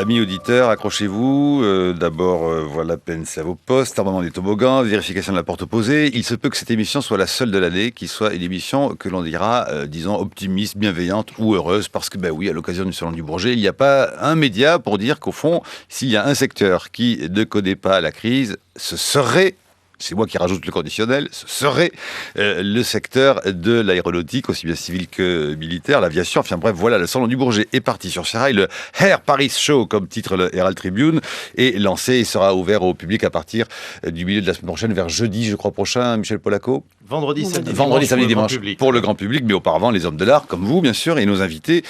Amis auditeurs, accrochez-vous. D'abord, voilà, PNC à vos postes, armement des toboggans, vérification de la porte opposée. Il se peut que cette émission soit la seule de l'année qui soit une émission que l'on dira, disons, optimiste, bienveillante ou heureuse. Parce que, oui, à l'occasion du Salon du Bourget, il n'y a pas un média pour dire qu'au fond, s'il y a un secteur qui ne connaît pas la crise, ce serait... C'est moi qui rajoute le conditionnel, ce serait le secteur de l'aéronautique, aussi bien civil que militaire, l'aviation. Enfin bref, voilà, le Salon du Bourget est parti sur ses rails. Le Air Paris Show, comme titre le Herald Tribune, est lancé et sera ouvert au public à partir du milieu de la semaine prochaine, vers jeudi, je crois, prochain, Michel Polaco. Vendredi, samedi, dimanche, pour le grand public, mais auparavant les hommes de l'art, comme vous bien sûr, et nos invités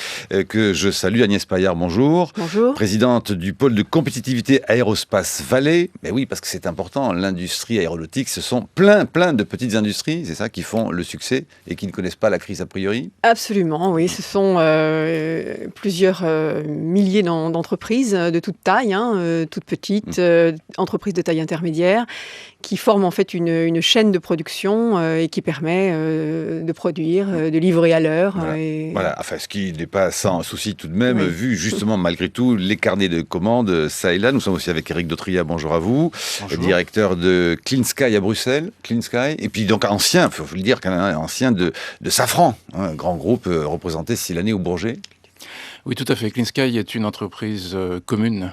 que je salue. Agnès Paillard, bonjour. Bonjour. Présidente du pôle de compétitivité Aérospace Valais. Mais oui, parce que c'est important, l'industrie aéronautique, ce sont plein de petites industries, c'est ça, qui font le succès et qui ne connaissent pas la crise a priori. Absolument, oui, ce sont plusieurs milliers d'entreprises de toute taille, toutes petites, entreprises de taille intermédiaire, qui forment en fait une chaîne de production et qui permet de produire, de livrer à l'heure. Voilà. Enfin, ce qui n'est pas sans souci tout de même, vu justement malgré tout les carnets de commandes ça et là. Nous sommes aussi avec Éric Dautria, bonjour à vous, directeur de Clean Sky à Bruxelles, Clean Sky, et puis donc ancien, il faut le dire, ancien de Safran, un grand groupe représenté 6 années au Bourget. Oui, tout à fait. Clean Sky est une entreprise commune,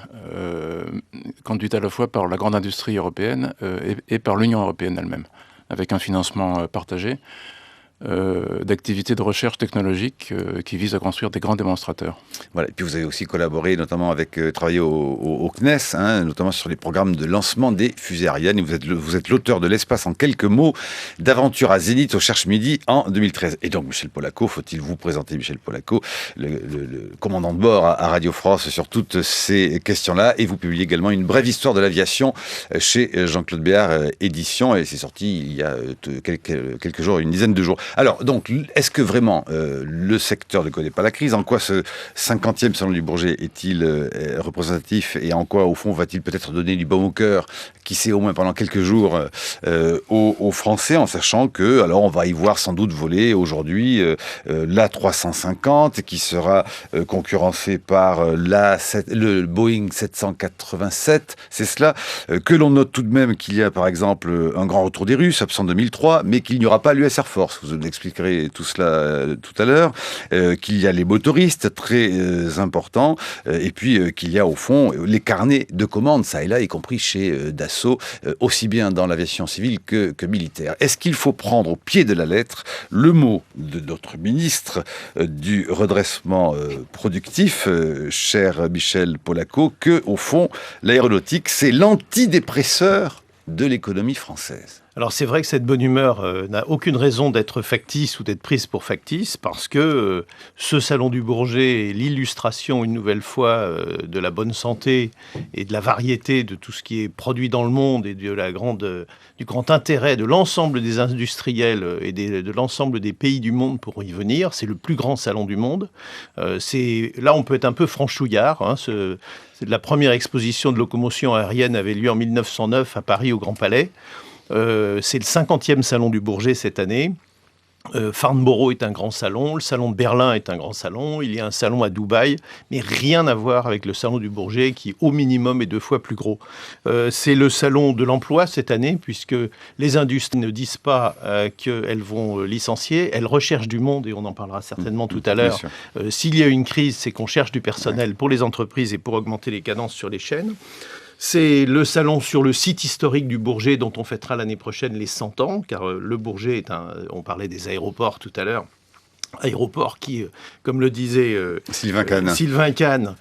conduite à la fois par la grande industrie européenne et par l'Union européenne elle-même, avec un financement partagé d'activités de recherche technologique qui visent à construire des grands démonstrateurs. Voilà. Et puis vous avez aussi collaboré, notamment avec travaillé au CNES, notamment sur les programmes de lancement des fusées Ariane. Et vous êtes l'auteur de L'espace en quelques mots, d'aventure à Zénith au Cherche Midi en 2013. Et donc Michel Polaco, faut-il vous présenter Michel Polaco, le commandant de bord à Radio France sur toutes ces questions-là. Et vous publiez également une brève histoire de l'aviation chez Jean-Claude Béard Éditions. Et c'est sorti il y a quelques jours, une dizaine de jours. Alors, donc, est-ce que vraiment le secteur ne connaît pas la crise ? En quoi ce 50e Salon du Bourget est-il représentatif ? Et en quoi, au fond, va-t-il peut-être donner du baume au cœur, qui sait, au moins pendant quelques jours, aux Français, en sachant que, alors, on va y voir sans doute voler aujourd'hui l'A350, qui sera concurrencé par le Boeing 787, c'est cela, que l'on note tout de même qu'il y a, par exemple, un grand retour des Russes, absent 2003, mais qu'il n'y aura pas l'US Air Force. Vous expliquerez tout cela tout à l'heure, qu'il y a les motoristes très importants, et puis qu'il y a au fond les carnets de commandes, ça et là, y compris chez Dassault, aussi bien dans l'aviation civile que militaire. Est-ce qu'il faut prendre au pied de la lettre le mot de notre ministre du redressement productif, cher Michel Polaco, que au fond, l'aéronautique, c'est l'antidépresseur de l'économie française? Alors c'est vrai que cette bonne humeur n'a aucune raison d'être factice ou d'être prise pour factice, parce que ce Salon du Bourget est l'illustration une nouvelle fois de la bonne santé et de la variété de tout ce qui est produit dans le monde et du grand intérêt de l'ensemble des industriels et de l'ensemble des pays du monde pour y venir. C'est le plus grand salon du monde. Là on peut être un peu franchouillard. La première exposition de locomotion aérienne avait lieu en 1909 à Paris au Grand Palais. C'est le 50e Salon du Bourget cette année. Farnborough est un grand salon, le salon de Berlin est un grand salon, il y a un salon à Dubaï, mais rien à voir avec le salon du Bourget qui au minimum est 2 fois plus gros. C'est le salon de l'emploi cette année, puisque les industries ne disent pas qu'elles vont licencier, elles recherchent du monde, et on en parlera certainement tout à l'heure. S'il y a une crise, c'est qu'on cherche du personnel pour les entreprises et pour augmenter les cadences sur les chaînes. C'est le salon sur le site historique du Bourget dont on fêtera l'année prochaine les 100 ans, car le Bourget on parlait des aéroports tout à l'heure, aéroports qui, comme le disait Sylvain Kahn,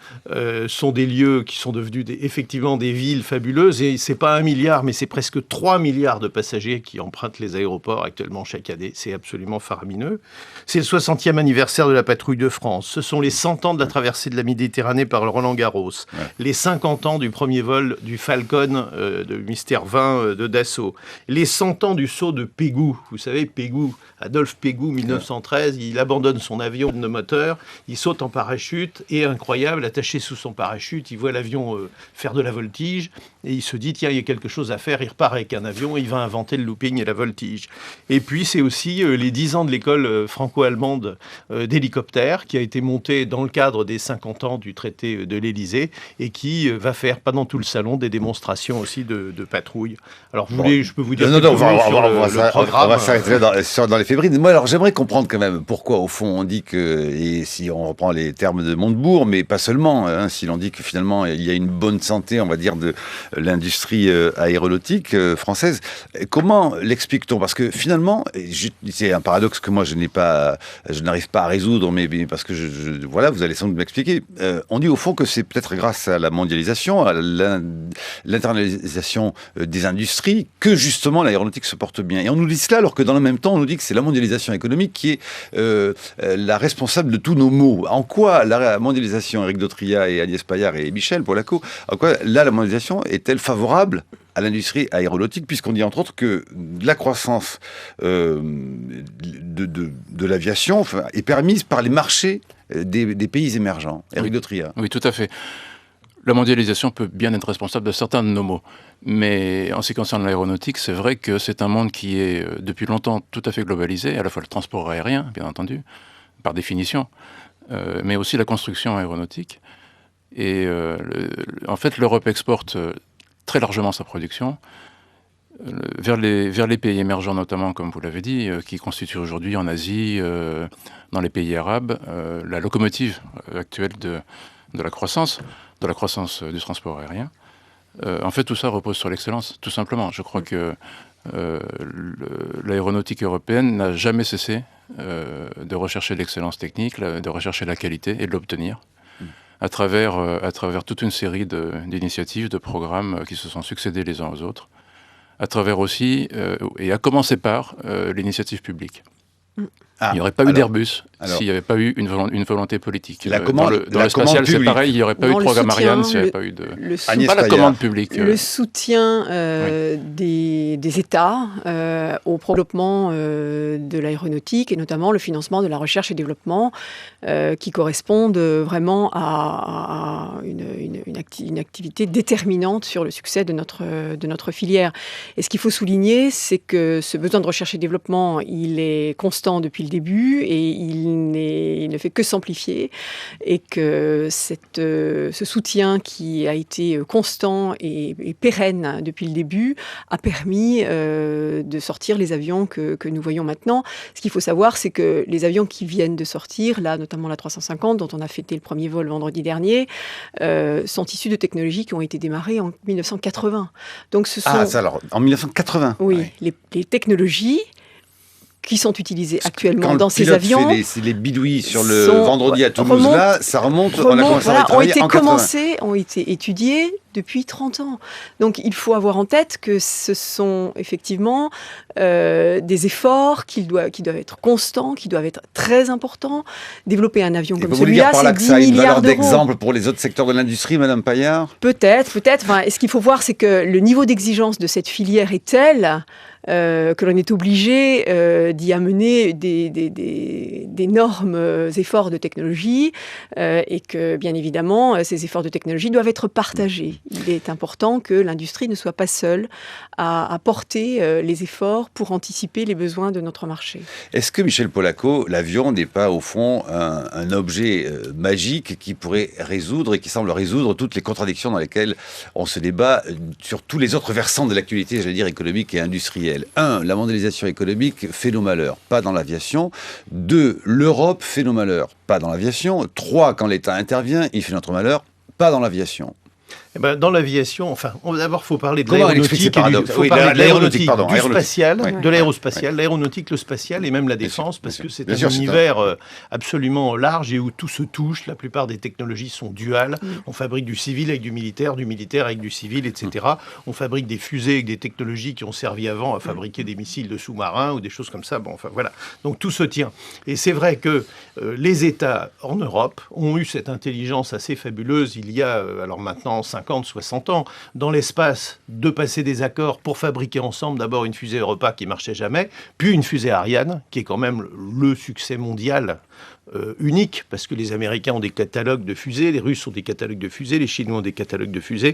sont des lieux qui sont devenus effectivement des villes fabuleuses. Et c'est pas 1 milliard, mais c'est presque 3 milliards de passagers qui empruntent les aéroports actuellement chaque année. C'est absolument faramineux. C'est le 60e anniversaire de la patrouille de France. Ce sont les 100 ans de la traversée de la Méditerranée par le Roland-Garros. Ouais. Les 50 ans du premier vol du Falcon de Mystère 20 de Dassault. Les 100 ans du saut de Pégou. Vous savez, Pégou, Adolphe Pégou, 1913, il abandonne son avion de moteur, il saute en parachute et incroyable, attaché sous son parachute, il voit l'avion faire de la voltige et il se dit tiens, il y a quelque chose à faire, il repart avec un avion, il va inventer le looping et la voltige. Et puis c'est aussi les 10 ans de l'école franco-allemande d'hélicoptères qui a été montée dans le cadre des 50 ans du traité de l'Élysée et qui va faire pendant tout le salon des démonstrations aussi de patrouille. Alors je peux vous dire on va s'arrêter là dans les fébrides. Moi, alors j'aimerais comprendre quand même pourquoi, au fond, on dit que, et si on reprend les termes de Montebourg, mais pas seulement, hein, si l'on dit que finalement il y a une bonne santé, on va dire, de l'industrie aéronautique française, comment l'explique-t-on? Parce que finalement, c'est un paradoxe que moi je n'arrive pas à résoudre, mais parce que voilà, vous allez sans doute m'expliquer. On dit au fond que c'est peut-être grâce à la mondialisation, à l'internalisation des industries, que justement l'aéronautique se porte bien. Et on nous dit cela alors que dans le même temps, on nous dit que c'est la mondialisation économique qui est la responsable de tous nos maux. En quoi la mondialisation, Éric Dautriat et Agnès Paillard et Michel Polaco, en quoi là la mondialisation est-elle favorable à l'industrie aéronautique, puisqu'on dit entre autres que la croissance de l'aviation est permise par les marchés des pays émergents. Éric Dautriat. Oui, tout à fait. La mondialisation peut bien être responsable de certains de nos maux. Mais en ce qui concerne l'aéronautique, c'est vrai que c'est un monde qui est depuis longtemps tout à fait globalisé, à la fois le transport aérien, bien entendu, par définition, mais aussi la construction aéronautique. Et en fait, l'Europe exporte très largement sa production vers les pays émergents notamment, comme vous l'avez dit, qui constituent aujourd'hui en Asie, dans les pays arabes, la locomotive actuelle de la croissance du transport aérien. En fait, tout ça repose sur l'excellence, tout simplement. Je crois que l'aéronautique européenne n'a jamais cessé de rechercher l'excellence technique, de rechercher la qualité et de l'obtenir à travers toute une série d'initiatives, de programmes qui se sont succédés les uns aux autres, à travers aussi, et à commencer par l'initiative publique. Il n'y aurait pas eu d'Airbus s'il n'y avait pas eu une volonté politique. Dans le spatial, c'est pareil, il n'y aurait pas eu de programme Ariane s'il n'y avait pas eu de... Pas la commande publique. Le soutien des États au développement de l'aéronautique et notamment le financement de la recherche et développement qui correspondent vraiment à une activité déterminante sur le succès de notre filière. Et ce qu'il faut souligner, c'est que ce besoin de recherche et développement, il est constant depuis le début et il ne fait que s'amplifier et que ce soutien qui a été constant et pérenne depuis le début a permis de sortir les avions que nous voyons maintenant. Ce qu'il faut savoir, c'est que les avions qui viennent de sortir, là notamment la 350 dont on a fêté le premier vol vendredi dernier, sont issus de technologies qui ont été démarrées en 1980. Donc ce sont... alors, en 1980? Oui, les technologies qui sont utilisés actuellement dans ces avions. Les bidouilles sur le vendredi à Toulouse, ça remonte, on a commencé à travailler en 80. Ont été étudiés depuis 30 ans. Donc il faut avoir en tête que ce sont effectivement des efforts qui doivent être constants, qui doivent être très importants. Développer un avion comme celui-là, c'est 10 milliards d'euros. Vous voulez dire par là que ça a une valeur d'exemple pour les autres secteurs de l'industrie, Madame Paillard ? Peut-être. Enfin, ce qu'il faut voir, c'est que le niveau d'exigence de cette filière est tel que l'on est obligé d'y amener d'énormes efforts de technologie et que, bien évidemment, ces efforts de technologie doivent être partagés. Il est important que l'industrie ne soit pas seule à porter les efforts pour anticiper les besoins de notre marché. Est-ce que, Michel Polaco, l'avion n'est pas, au fond, un objet magique qui pourrait résoudre et qui semble résoudre toutes les contradictions dans lesquelles on se débat sur tous les autres versants de l'actualité, j'allais dire, économique et industrielle ? 1. La mondialisation économique fait nos malheurs, pas dans l'aviation. 2. L'Europe fait nos malheurs, pas dans l'aviation. 3. Quand l'État intervient, il fait notre malheur, pas dans l'aviation. Dans l'aviation, d'abord, il faut parler de l'aéronautique, de l'aérospatial, l'aéronautique, le spatial et même la défense, parce que c'est un univers absolument large et où tout se touche. La plupart des technologies sont duales. On fabrique du civil avec du militaire avec du civil, etc. On fabrique des fusées avec des technologies qui ont servi avant à fabriquer des missiles de sous-marins ou des choses comme ça. Voilà. Donc tout se tient. Et c'est vrai que les États en Europe ont eu cette intelligence assez fabuleuse il y a, alors maintenant, 50 50, 60 ans. Dans l'espace, de passer des accords pour fabriquer ensemble d'abord une fusée Europa qui marchait jamais, puis une fusée Ariane, qui est quand même le succès mondial unique, parce que les Américains ont des catalogues de fusées, les Russes ont des catalogues de fusées, les Chinois ont des catalogues de fusées.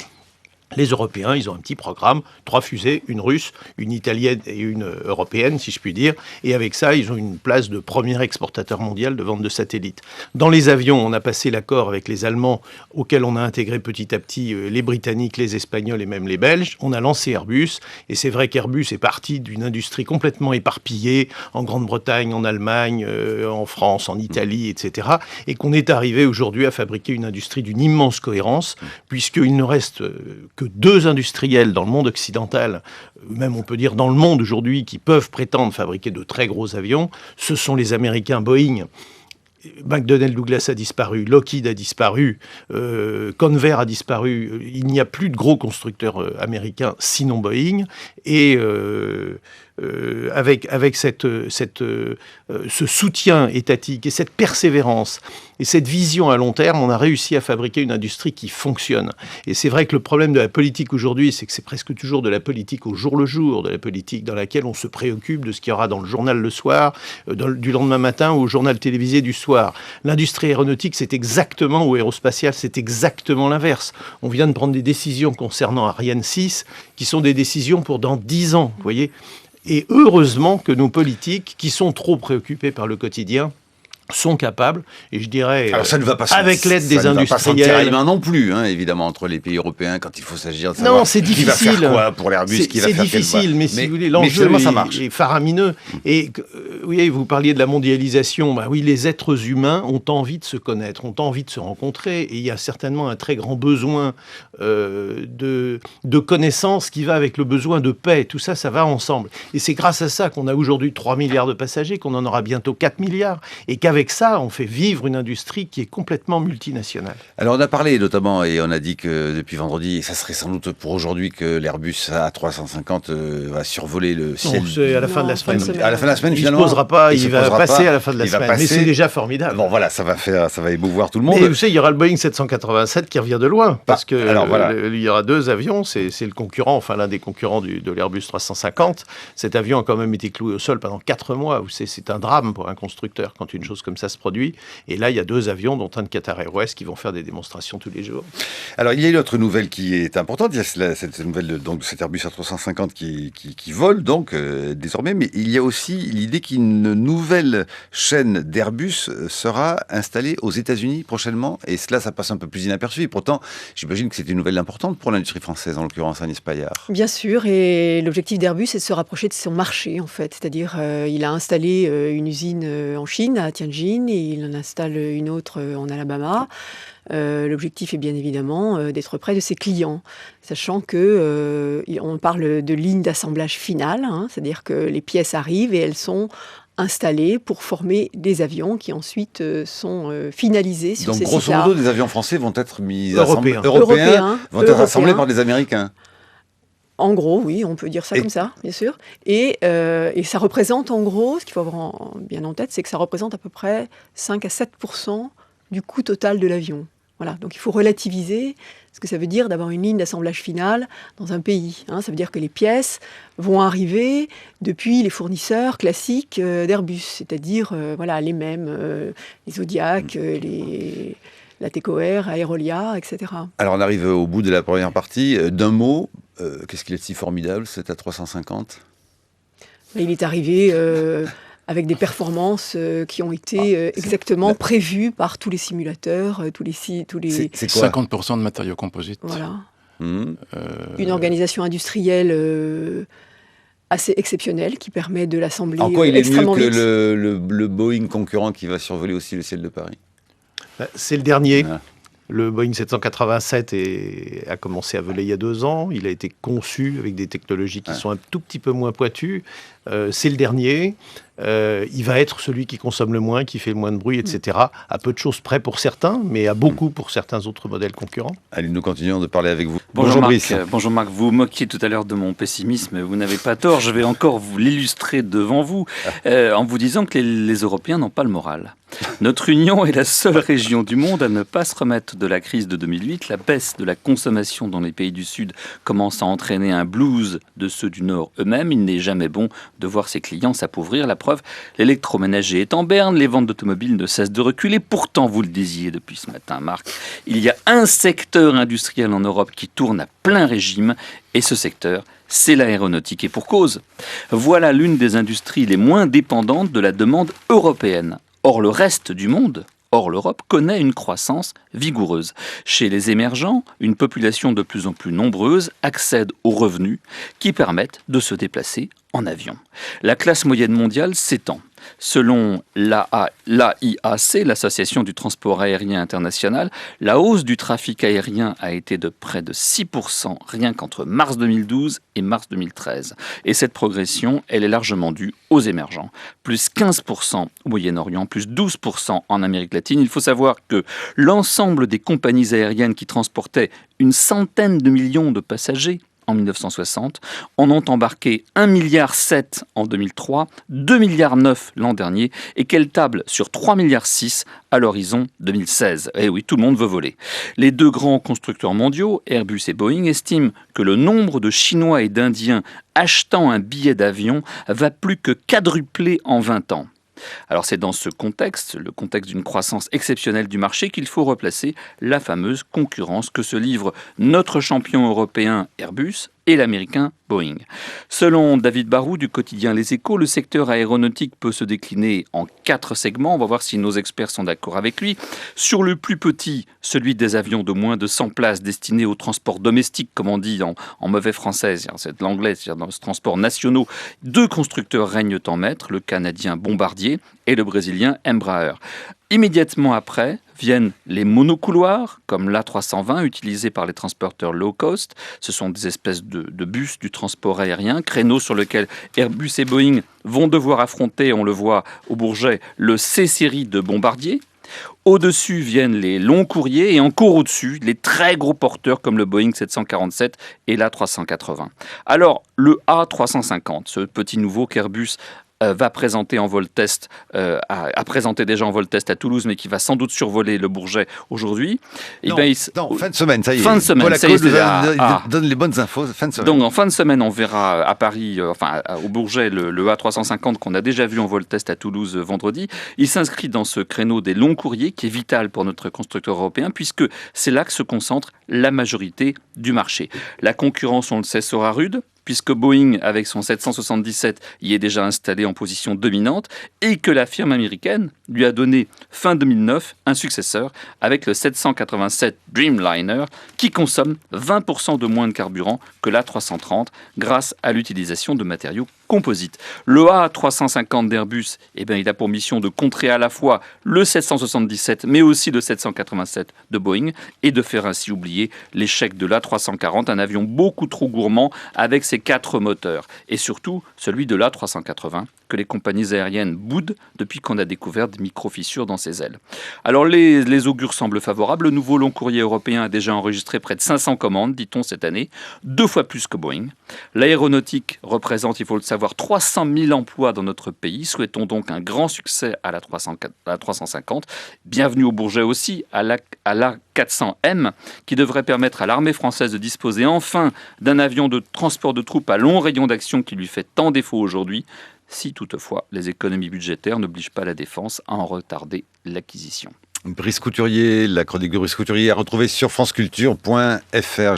Les Européens, ils ont un petit programme, 3 fusées, une russe, une italienne et une européenne, si je puis dire. Et avec ça, ils ont une place de premier exportateur mondial de vente de satellites. Dans les avions, on a passé l'accord avec les Allemands, auxquels on a intégré petit à petit les Britanniques, les Espagnols et même les Belges. On a lancé Airbus. Et c'est vrai qu'Airbus est parti d'une industrie complètement éparpillée, en Grande-Bretagne, en Allemagne, en France, en Italie, etc. Et qu'on est arrivé aujourd'hui à fabriquer une industrie d'une immense cohérence, puisqu'il ne reste que 2 industriels dans le monde occidental, même on peut dire dans le monde aujourd'hui, qui peuvent prétendre fabriquer de très gros avions. Ce sont les Américains Boeing. McDonnell Douglas a disparu, Lockheed a disparu, Convair a disparu. Il n'y a plus de gros constructeurs américains, sinon Boeing. Et avec ce soutien étatique et cette persévérance et cette vision à long terme, on a réussi à fabriquer une industrie qui fonctionne. Et c'est vrai que le problème de la politique aujourd'hui, c'est que c'est presque toujours de la politique au jour le jour, de la politique dans laquelle on se préoccupe de ce qu'il y aura dans le journal le soir, du lendemain matin ou au journal télévisé du soir. L'industrie aéronautique, c'est exactement, ou aérospatiale, c'est exactement l'inverse. On vient de prendre des décisions concernant Ariane 6, qui sont des décisions pour dans 10 ans, vous voyez. Et heureusement que nos politiques, qui sont trop préoccupés par le quotidien, sont capables, et je dirais, alors ça ne va pas avec l'aide des industriels... Ça ne va pas non plus, hein, évidemment, entre les pays européens, quand il faut s'agir de savoir c'est difficile. Qui va faire quoi pour l'Airbus, qui va faire C'est difficile, mais si vous voulez, l'enjeu est faramineux. Et oui, vous parliez de la mondialisation. Bah oui, les êtres humains ont envie de se connaître, ont envie de se rencontrer, et il y a certainement un très grand besoin de connaissances qui va avec le besoin de paix. Tout ça, ça va ensemble. Et c'est grâce à ça qu'on a aujourd'hui 3 milliards de passagers, qu'on en aura bientôt 4 milliards, et qu'avec ça, on fait vivre une industrie qui est complètement multinationale. Alors on a parlé notamment, et on a dit que depuis vendredi, et ça serait sans doute pour aujourd'hui, que l'Airbus A350 va survoler le ciel. C'est à la fin de la semaine. À la fin de la semaine, finalement. Il ne se posera pas, il va passer à la fin de la semaine. Mais c'est déjà formidable. Bon voilà, ça va émouvoir tout le monde. Mais vous savez, il y aura le Boeing 787 qui revient de loin, parce que il y aura 2 avions, c'est le concurrent, enfin l'un des concurrents de l'Airbus 350. Cet avion a quand même été cloué au sol pendant 4 mois. C'est un drame pour un constructeur quand une chose comme ça se produit. Et là, il y a 2 avions, dont un de Qatar Airways, qui vont faire des démonstrations tous les jours. Alors, il y a une autre nouvelle qui est importante. Il y a cette nouvelle de cet Airbus A350 qui vole, donc, désormais. Mais il y a aussi l'idée qu'une nouvelle chaîne d'Airbus sera installée aux États-Unis prochainement. Et cela, ça passe un peu plus inaperçu. Et pourtant, j'imagine que c'est une nouvelle importante pour l'industrie française, en l'occurrence, Agnès Paillard. Bien sûr. Et l'objectif d'Airbus, c'est de se rapprocher de son marché, en fait. C'est-à-dire, il a installé une usine en Chine, à Tianjin, et il en installe une autre en Alabama. L'objectif est bien évidemment d'être près de ses clients, sachant que on parle de ligne d'assemblage finale, hein, c'est-à-dire que les pièces arrivent et elles sont installés pour former des avions qui ensuite sont finalisés sur ces sites-là. Donc, grosso modo, des avions français vont être mis européens vont être assemblés par des Américains. En gros, oui, on peut dire ça comme ça, bien sûr. Et ça représente, en gros, ce qu'il faut avoir bien en tête, c'est que ça représente à peu près 5 à 7% du coût total de l'avion. Voilà, donc il faut relativiser ce que ça veut dire d'avoir une ligne d'assemblage finale dans un pays. Hein. Ça veut dire que les pièces vont arriver depuis les fournisseurs classiques d'Airbus, c'est-à-dire les mêmes, les Zodiac, la TECOR, Aerolia, etc. Alors on arrive au bout de la première partie. D'un mot, qu'est-ce qu'il est si formidable, cet A350 ? Il est arrivé... avec des performances qui ont été exactement prévues par tous les simulateurs, tous les... C'est quoi ? 50% de matériaux composites. Voilà. Une organisation industrielle assez exceptionnelle qui permet de l'assembler extrêmement vite. En quoi il est mieux que le Boeing concurrent qui va survoler aussi le ciel de Paris ? C'est le dernier. Ah. Le Boeing 787 a commencé à voler il y a 2 ans. Il a été conçu avec des technologies qui sont un tout petit peu moins pointues. C'est le dernier. Il va être celui qui consomme le moins, qui fait le moins de bruit, etc. À peu de choses près pour certains, mais à beaucoup pour certains autres modèles concurrents. Allez, nous continuons de parler avec vous. Bonjour Marc. Bonjour Marc. Vous moquiez tout à l'heure de mon pessimisme. Vous n'avez pas tort. Je vais encore vous l'illustrer devant vous en vous disant que les Européens n'ont pas le moral. Notre union est la seule région du monde à ne pas se remettre de la crise de 2008. La baisse de la consommation dans les pays du Sud commence à entraîner un blues de ceux du Nord eux-mêmes. Il n'est jamais bon de voir ses clients s'appauvrir. La preuve, l'électroménager est en berne, les ventes d'automobiles ne cessent de reculer. Pourtant, vous le disiez depuis ce matin, Marc, il y a un secteur industriel en Europe qui tourne à plein régime, et ce secteur, c'est l'aéronautique. Et pour cause, voilà l'une des industries les moins dépendantes de la demande européenne. Or, le reste du monde, hors l'Europe, connaît une croissance vigoureuse. Chez les émergents, une population de plus en plus nombreuse accède aux revenus qui permettent de se déplacer en avion. La classe moyenne mondiale s'étend. Selon l'AIAC, l'Association du transport aérien international, la hausse du trafic aérien a été de près de 6% rien qu'entre mars 2012 et mars 2013. Et cette progression, elle est largement due aux émergents. Plus 15% au Moyen-Orient, plus 12% en Amérique latine. Il faut savoir que l'ensemble des compagnies aériennes qui transportaient une centaine de millions de passagers en 1960, en ont embarqué 1,7 milliard en 2003, 2,9 milliards l'an dernier, et qu'elle table sur 3,6 milliards à l'horizon 2016. Eh oui, tout le monde veut voler. Les deux grands constructeurs mondiaux, Airbus et Boeing, estiment que le nombre de Chinois et d'Indiens achetant un billet d'avion va plus que quadrupler en 20 ans. Alors c'est dans ce contexte, le contexte d'une croissance exceptionnelle du marché, qu'il faut replacer la fameuse concurrence que se livrent notre champion européen Airbus et l'américain Boeing. Selon David Barou du quotidien Les Échos, le secteur aéronautique peut se décliner en 4 segments. On va voir si nos experts sont d'accord avec lui. Sur le plus petit, celui des avions de moins de 100 places destinés au transport domestique, comme on dit en mauvais français, c'est de l'anglais, c'est-à-dire dans ce transport nationaux. 2 constructeurs règnent en maître, le canadien Bombardier et le brésilien Embraer. Immédiatement après viennent les monocouloirs, comme l'A320, utilisés par les transporteurs low cost. Ce sont des espèces de bus du transport aérien, créneaux sur lesquels Airbus et Boeing vont devoir affronter, on le voit au Bourget, le C-Série de Bombardier. Au-dessus viennent les longs courriers et encore au-dessus, les très gros porteurs comme le Boeing 747 et l'A380. Alors, le A350, ce petit nouveau qu'Airbus va présenter en vol test, a présenté déjà en vol test à Toulouse, mais qui va sans doute survoler le Bourget aujourd'hui. Non, fin de semaine, ça y est. Fin de semaine, Paul ça y est, nous donne les bonnes infos, fin de semaine. Donc en fin de semaine, on verra à Paris, au Bourget, le A350 qu'on a déjà vu en vol test à Toulouse vendredi. Il s'inscrit dans ce créneau des longs courriers qui est vital pour notre constructeur européen, puisque c'est là que se concentre la majorité du marché. La concurrence, on le sait, sera rude, puisque Boeing, avec son 777, y est déjà installé en position dominante, et que la firme américaine lui a donné, fin 2009, un successeur avec le 787 Dreamliner, qui consomme 20% de moins de carburant que l'A330, grâce à l'utilisation de matériaux composites. Le A350 d'Airbus, il a pour mission de contrer à la fois le 777, mais aussi le 787 de Boeing, et de faire ainsi oublier l'échec de l'A340, un avion beaucoup trop gourmand avec ses 4 moteurs, et surtout celui de l'A380, que les compagnies aériennes boudent depuis qu'on a découvert des micro-fissures dans ses ailes. Alors les augures semblent favorables. Le nouveau long courrier européen a déjà enregistré près de 500 commandes, dit-on, cette année, 2 fois plus que Boeing. L'aéronautique représente, il faut le savoir, 300 000 emplois dans notre pays. Souhaitons donc un grand succès à la 350. Bienvenue au Bourget aussi, à l'A400M, qui devrait permettre à l'armée française de disposer enfin d'un avion de transport de troupes à long rayon d'action qui lui fait tant défaut aujourd'hui, si toutefois les économies budgétaires n'obligent pas la défense à en retarder l'acquisition. Brice Couturier, la chronique de Brice Couturier à retrouver sur franceculture.fr.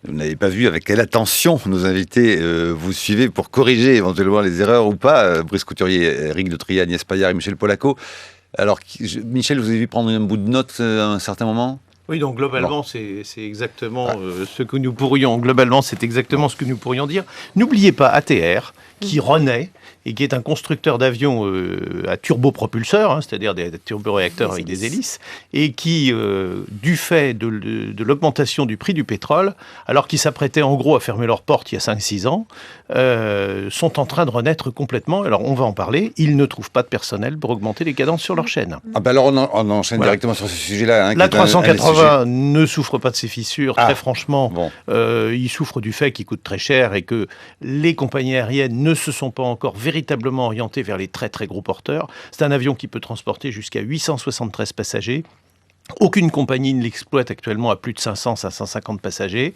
Vous n'avez pas vu avec quelle attention nos invités vous suivez pour corriger éventuellement les erreurs ou pas. Brice Couturier, Éric de Trier, Agnès Paillard et Michel Polaco. Alors, Michel, vous avez vu prendre un bout de note à un certain moment ? Oui, donc globalement, c'est exactement ce que nous pourrions. Globalement, c'est exactement ce que nous pourrions dire. N'oubliez pas ATR, qui renaît et qui est un constructeur d'avions à turbopropulseurs, c'est-à-dire des turboréacteurs avec des hélices, et qui, du fait de l'augmentation du prix du pétrole, alors qu'ils s'apprêtaient en gros à fermer leurs portes il y a 5-6 ans, sont en train de renaître complètement. Alors on va en parler, ils ne trouvent pas de personnel pour augmenter les cadences sur leur chaîne. Alors on enchaîne directement sur ce sujet-là. La 380 Nova ne souffre pas de ces fissures, très franchement. Bon. Il souffre du fait qu'il coûte très cher et que les compagnies aériennes ne se sont pas encore véritablement orientées vers les très très gros porteurs. C'est un avion qui peut transporter jusqu'à 873 passagers. Aucune compagnie ne l'exploite actuellement à plus de 500-550 passagers.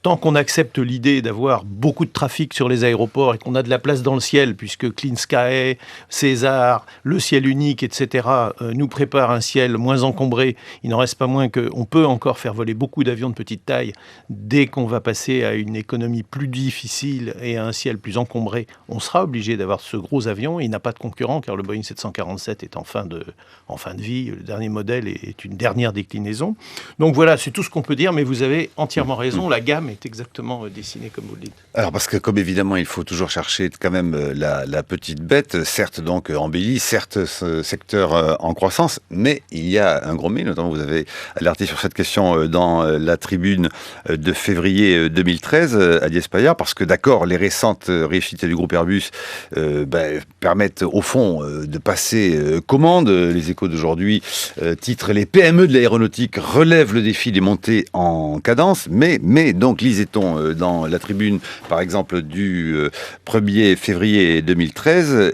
Tant qu'on accepte l'idée d'avoir beaucoup de trafic sur les aéroports et qu'on a de la place dans le ciel, puisque Clean Sky, César, le ciel unique, etc., nous préparent un ciel moins encombré, il n'en reste pas moins qu'on peut encore faire voler beaucoup d'avions de petite taille. Dès qu'on va passer à une économie plus difficile et à un ciel plus encombré, on sera obligé d'avoir ce gros avion. Il n'a pas de concurrent car le Boeing 747 est en fin de vie. Le dernier modèle est une dernière déclinaison. Donc voilà, c'est tout ce qu'on peut dire, mais vous avez entièrement raison, la gamme est exactement dessiné comme vous le dites. Alors parce que comme évidemment il faut toujours chercher quand même la petite bête, certes donc embellie, certes ce secteur en croissance, mais il y a un gros mais, notamment vous avez alerté sur cette question dans la tribune de février 2013 à Agnès Paillard, parce que d'accord, les récentes réussites du groupe Airbus permettent au fond de passer commande. Les Échos d'aujourd'hui titrent « Les PME de l'aéronautique relèvent le défi des montées en cadence », mais donc lisait-on dans la tribune, par exemple, du 1er février 2013,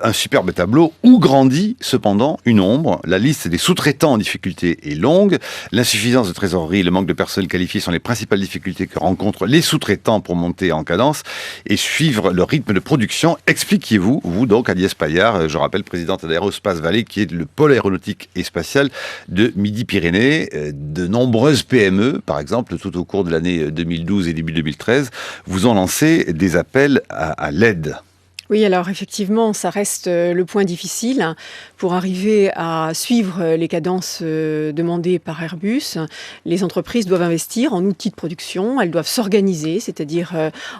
un superbe tableau où grandit cependant une ombre. La liste des sous-traitants en difficulté est longue. L'insuffisance de trésorerie et le manque de personnel qualifié sont les principales difficultés que rencontrent les sous-traitants pour monter en cadence et suivre le rythme de production. Expliquez-vous, vous donc, Agnès Paillard, je rappelle, présidente d'Aérospace Vallée, qui est le pôle aéronautique et spatial de Midi-Pyrénées. De nombreuses PME, par exemple, tout au cours de l'année 2012 et début 2013, vous ont lancé des appels à l'aide. Oui, alors effectivement, ça reste le point difficile. Pour arriver à suivre les cadences demandées par Airbus, les entreprises doivent investir en outils de production, elles doivent s'organiser, c'est-à-dire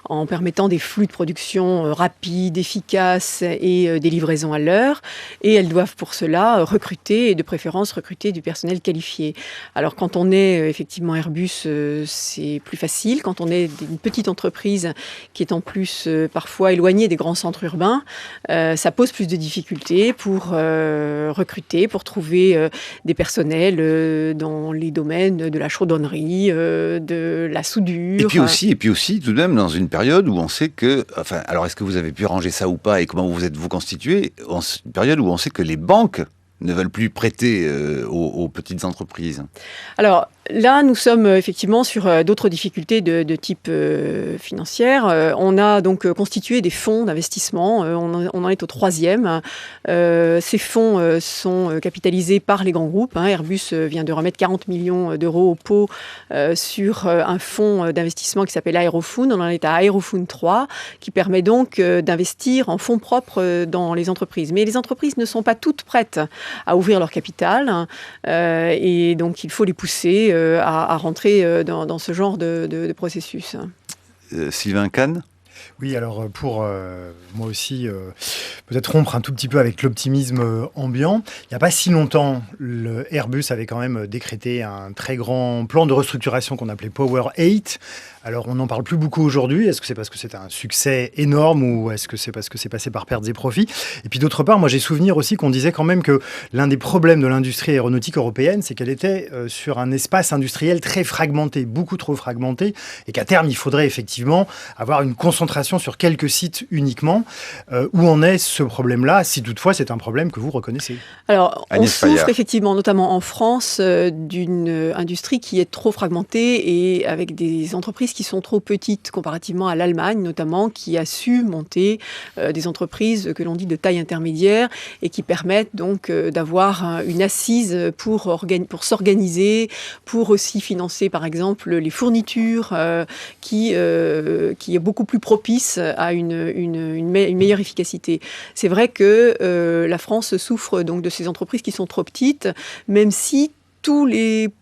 en permettant des flux de production rapides, efficaces et des livraisons à l'heure. Et elles doivent pour cela recruter, et de préférence recruter du personnel qualifié. Alors quand on est effectivement Airbus, c'est plus facile. Quand on est une petite entreprise qui est en plus parfois éloignée des grands centres urbains, ça pose plus de difficultés pour recruter, pour trouver des personnels dans les domaines de la chaudronnerie, de la soudure. Et puis aussi, tout de même, dans une période où on sait que, alors est-ce que vous avez pu ranger ça ou pas et comment vous êtes-vous constitué, une période où on sait que les banques ne veulent plus prêter aux petites entreprises. Alors là, nous sommes effectivement sur d'autres difficultés de type financière. On a donc constitué des fonds d'investissement. On en est au 3e. Ces fonds sont capitalisés par les grands groupes. Airbus vient de remettre 40 millions d'euros au pot sur un fonds d'investissement qui s'appelle Aerofound. On en est à Aerofound 3, qui permet donc d'investir en fonds propres dans les entreprises. Mais les entreprises ne sont pas toutes prêtes à ouvrir leur capital et donc il faut les pousser à rentrer dans ce genre de processus. Sylvain Kahn ? Oui, alors pour moi aussi, peut-être rompre un tout petit peu avec l'optimisme ambiant. Il n'y a pas si longtemps, le Airbus avait quand même décrété un très grand plan de restructuration qu'on appelait Power 8. Alors, on n'en parle plus beaucoup aujourd'hui. Est-ce que c'est parce que c'est un succès énorme ou est-ce que c'est parce que c'est passé par pertes et profits ? Et puis d'autre part, moi j'ai souvenir aussi qu'on disait quand même que l'un des problèmes de l'industrie aéronautique européenne, c'est qu'elle était sur un espace industriel très fragmenté, beaucoup trop fragmenté, et qu'à terme, il faudrait effectivement avoir une concentration sur quelques sites uniquement. Où en est ce problème-là, si toutefois c'est un problème que vous reconnaissez ? Alors, on souffre effectivement, notamment en France, d'une industrie qui est trop fragmentée et avec des entreprises qui sont trop petites comparativement à l'Allemagne, notamment, qui a su monter des entreprises que l'on dit de taille intermédiaire et qui permettent donc d'avoir une assise pour s'organiser, pour aussi financer, par exemple, les fournitures qui est beaucoup plus propice à une meilleure efficacité. C'est vrai que la France souffre donc de ces entreprises qui sont trop petites, même si tous les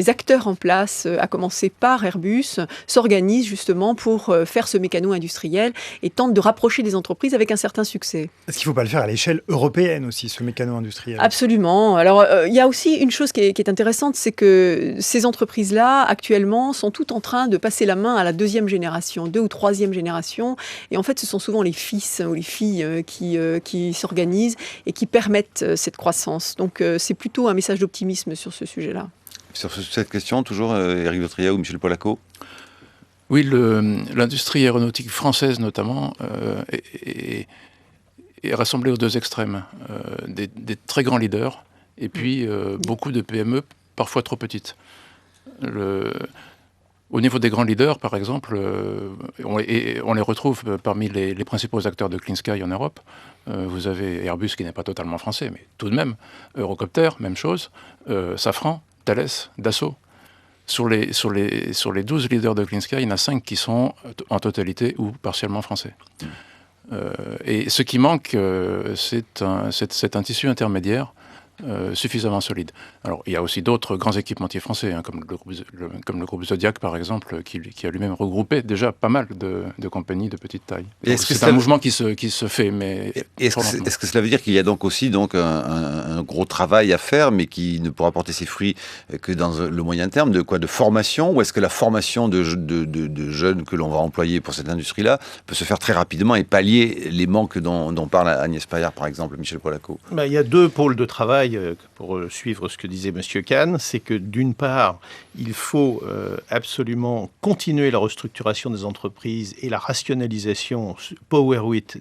acteurs en place, à commencer par Airbus, s'organisent justement pour faire ce mécano industriel et tentent de rapprocher des entreprises avec un certain succès. Est-ce qu'il ne faut pas le faire à l'échelle européenne aussi, ce mécano industriel ? Absolument. Alors, il y a aussi une chose qui est intéressante, c'est que ces entreprises-là, actuellement, sont toutes en train de passer la main à la 2e génération, 2e ou 3e génération. Et en fait, ce sont souvent les fils ou les filles qui s'organisent et qui permettent cette croissance. Donc, c'est plutôt un message d'optimisme sur ce sujet-là. Sur cette question, toujours, Éric Dautriat ou Michel Polacco? Oui, l'industrie aéronautique française notamment est rassemblée aux deux extrêmes. Des très grands leaders et puis beaucoup de PME, parfois trop petites. Au niveau des grands leaders, par exemple, on les retrouve parmi les principaux acteurs de Clean Sky en Europe. Vous avez Airbus qui n'est pas totalement français, mais tout de même. Eurocopter, même chose. Safran, Thales, Dassault. Sur les 12 leaders de Clean Sky, il y en a 5 qui sont en totalité ou partiellement français. Et ce qui manque, c'est un tissu intermédiaire suffisamment solide. Alors, il y a aussi d'autres grands équipementiers français, hein, comme le groupe Zodiac, par exemple, qui a lui-même regroupé déjà pas mal de compagnies de petite taille. C'est un mouvement qui se fait, mais... Est-ce que cela veut dire qu'il y a donc aussi un gros travail à faire, mais qui ne pourra porter ses fruits que dans le moyen terme, de formation, ou est-ce que la formation de jeunes que l'on va employer pour cette industrie-là peut se faire très rapidement et pallier les manques dont parle Agnès Paillard, par exemple, Michel Polacco? Il y a deux pôles de travail pour suivre ce que disait M. Kahn. C'est que d'une part, il faut absolument continuer la restructuration des entreprises et la rationalisation. Power 8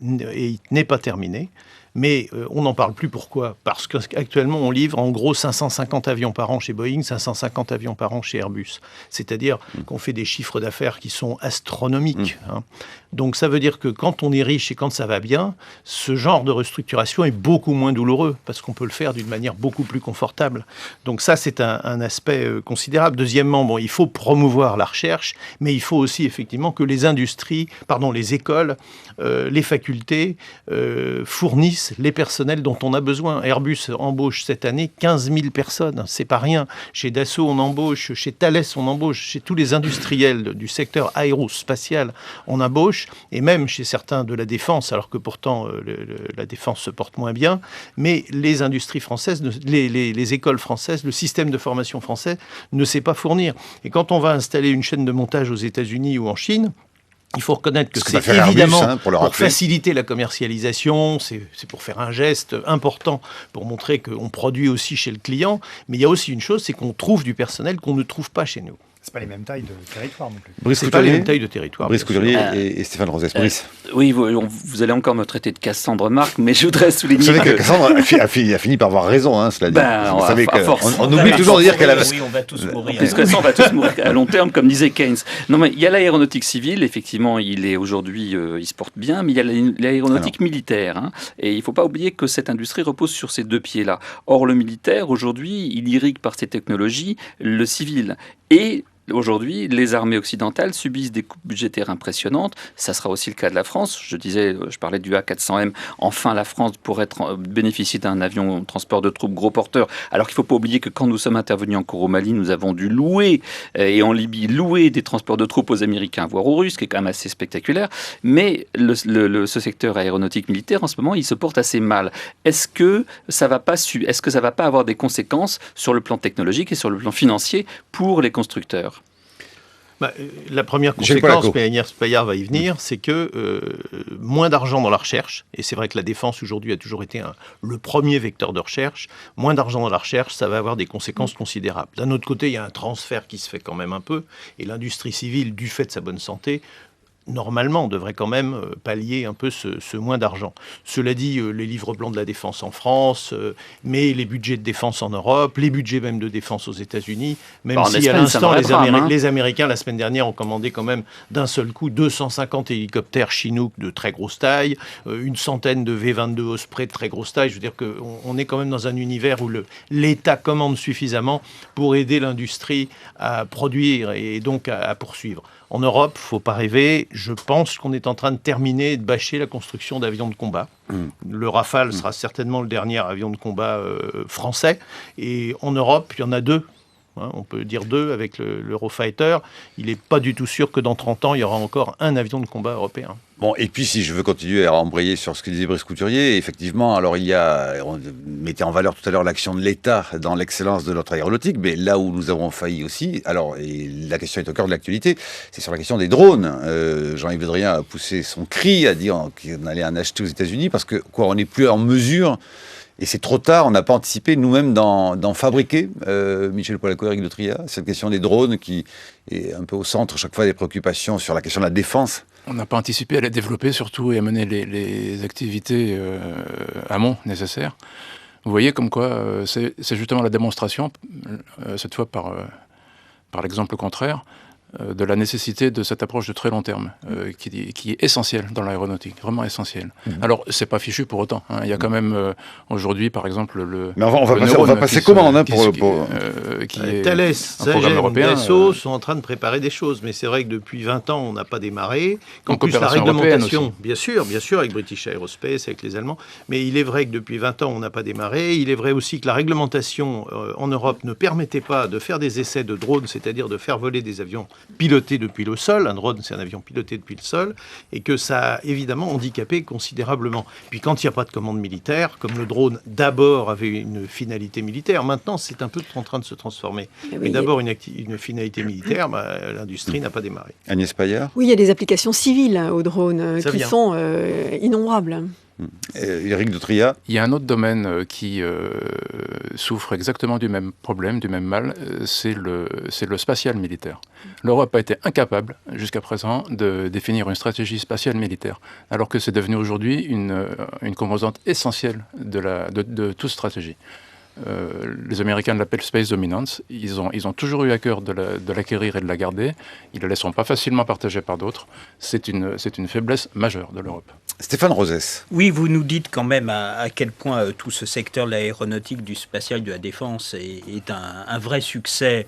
n'est pas terminée. Mais on n'en parle plus. Pourquoi? Parce qu'actuellement, on livre en gros 550 avions par an chez Boeing, 550 avions par an chez Airbus. C'est-à-dire qu'on fait des chiffres d'affaires qui sont astronomiques. Hein. Donc ça veut dire que quand on est riche et quand ça va bien, ce genre de restructuration est beaucoup moins douloureux parce qu'on peut le faire d'une manière beaucoup plus confortable. Donc ça, c'est un aspect considérable. Deuxièmement, il faut promouvoir la recherche, mais il faut aussi effectivement que les écoles, les facultés fournissent les personnels dont on a besoin. Airbus embauche cette année 15 000 personnes, c'est pas rien. Chez Dassault, on embauche, chez Thales, on embauche, chez tous les industriels du secteur aérospatial, on embauche, et même chez certains de la défense, alors que pourtant la défense se porte moins bien, mais les industries françaises, les écoles françaises, le système de formation français ne sait pas fournir. Et quand on va installer une chaîne de montage aux États-Unis ou en Chine, il faut reconnaître que c'est évidemment Airbus, pour faciliter la commercialisation, c'est pour faire un geste important, pour montrer qu'on produit aussi chez le client. Mais il y a aussi une chose, c'est qu'on trouve du personnel qu'on ne trouve pas chez nous. C'est pas les mêmes tailles de territoire non plus. Brice C'est pas les mêmes tailles de territoire. Brice Couturier et Stéphane Rosès. Brice. Oui, vous allez encore me traiter de Cassandre Marc, mais je voudrais souligner Vous savez que... Cassandre a fini par avoir raison, hein, cela dit. Vous savez on oublie toujours de dire qu'elle avait... Oui, on va tous mourir. De toute façon, on va tous mourir à long terme, comme disait Keynes. Non, mais il y a l'aéronautique civile, effectivement, il est aujourd'hui, il se porte bien, mais il y a l'aéronautique militaire. Hein, et il ne faut pas oublier que cette industrie repose sur ces deux pieds-là. Or, le militaire, aujourd'hui, il irrigue par ses technologies le civil. Et aujourd'hui, les armées occidentales subissent des coupes budgétaires impressionnantes. Ça sera aussi le cas de la France. Je parlais du A400M. Enfin, la France pourrait bénéficier d'un avion transport de troupes gros porteur. Alors qu'il ne faut pas oublier que quand nous sommes intervenus encore au Mali, nous avons dû louer, et en Libye, louer des transports de troupes aux Américains, voire aux Russes, qui est quand même assez spectaculaire. Mais ce secteur aéronautique militaire, en ce moment, il se porte assez mal. Est-ce que ça va pas avoir des conséquences sur le plan technologique et sur le plan financier pour les constructeurs? La première conséquence, mais Agnès Paillard va y venir, c'est que moins d'argent dans la recherche, et c'est vrai que la défense aujourd'hui a toujours été le premier vecteur de recherche, moins d'argent dans la recherche, ça va avoir des conséquences considérables. D'un autre côté, il y a un transfert qui se fait quand même un peu, et l'industrie civile, du fait de sa bonne santé, normalement, devrait quand même pallier un peu ce moins d'argent. Cela dit, les livres blancs de la défense en France, mais les budgets de défense en Europe, les budgets même de défense aux États-Unis, même si à l'instant, les Américains, la semaine dernière, ont commandé quand même d'un seul coup 250 hélicoptères Chinook de très grosse taille, une centaine de V-22 Osprey de très grosse taille. Je veux dire qu'on est quand même dans un univers où l'État commande suffisamment pour aider l'industrie à produire et donc à poursuivre. En Europe, il ne faut pas rêver. Je pense qu'on est en train de terminer et de bâcher la construction d'avions de combat. Le Rafale sera certainement le dernier avion de combat français. Et en Europe, il y en a deux. On peut dire deux avec l'Eurofighter. Il n'est pas du tout sûr que dans 30 ans, il y aura encore un avion de combat européen. Bon, et puis si je veux continuer à embrayer sur ce que disait Brice Couturier, effectivement, alors on mettait en valeur tout à l'heure l'action de l'État dans l'excellence de notre aéronautique, mais là où nous avons failli aussi, alors et la question est au cœur de l'actualité, c'est sur la question des drones. Jean-Yves Le Drian a poussé son cri à dire qu'on allait en acheter aux États-Unis parce que on n'est plus en mesure Et c'est trop tard, on n'a pas anticipé nous-mêmes d'en fabriquer, Michel Polaco, Éric de Tria, cette question des drones qui est un peu au centre chaque fois des préoccupations sur la question de la défense. On n'a pas anticipé à les développer surtout et à mener les activités amont nécessaires. Vous voyez comme quoi c'est justement la démonstration, cette fois par l'exemple contraire, de la nécessité de cette approche de très long terme, qui est essentielle dans l'aéronautique, vraiment essentielle. Alors, c'est pas fichu pour autant. Il y a quand même aujourd'hui, par exemple, le. Mais on va passer commande qui est Thales, un programme européen. Dassault sont en train de préparer des choses, mais c'est vrai que depuis 20 ans, on n'a pas démarré. En plus, la réglementation, bien sûr, avec British Aerospace, avec les Allemands, mais il est vrai que depuis 20 ans, on n'a pas démarré. Il est vrai aussi que la réglementation en Europe ne permettait pas de faire des essais de drones, c'est-à-dire de faire voler des avions piloté depuis le sol, un drone c'est un avion piloté depuis le sol, et que ça a évidemment handicapé considérablement. Puis quand il n'y a pas de commande militaire, comme le drone d'abord avait une finalité militaire, maintenant c'est un peu en train de se transformer. Mais d'abord une finalité militaire, l'industrie n'a pas démarré. Agnès Paillard ? Oui, il y a des applications civiles aux drones qui sont innombrables. Éric de Tria. Il y a un autre domaine qui souffre exactement du même problème, du même mal, c'est le spatial militaire. L'Europe a été incapable, jusqu'à présent, de définir une stratégie spatiale militaire, alors que c'est devenu aujourd'hui une composante essentielle de toute stratégie. Les Américains l'appellent Space Dominance. Ils ont toujours eu à cœur de l'acquérir et de la garder. Ils ne la laisseront pas facilement partager par d'autres. C'est une faiblesse majeure de l'Europe. Stéphane Rosès. Oui, vous nous dites quand même à quel point tout ce secteur de l'aéronautique, du spatial, de la défense est un vrai succès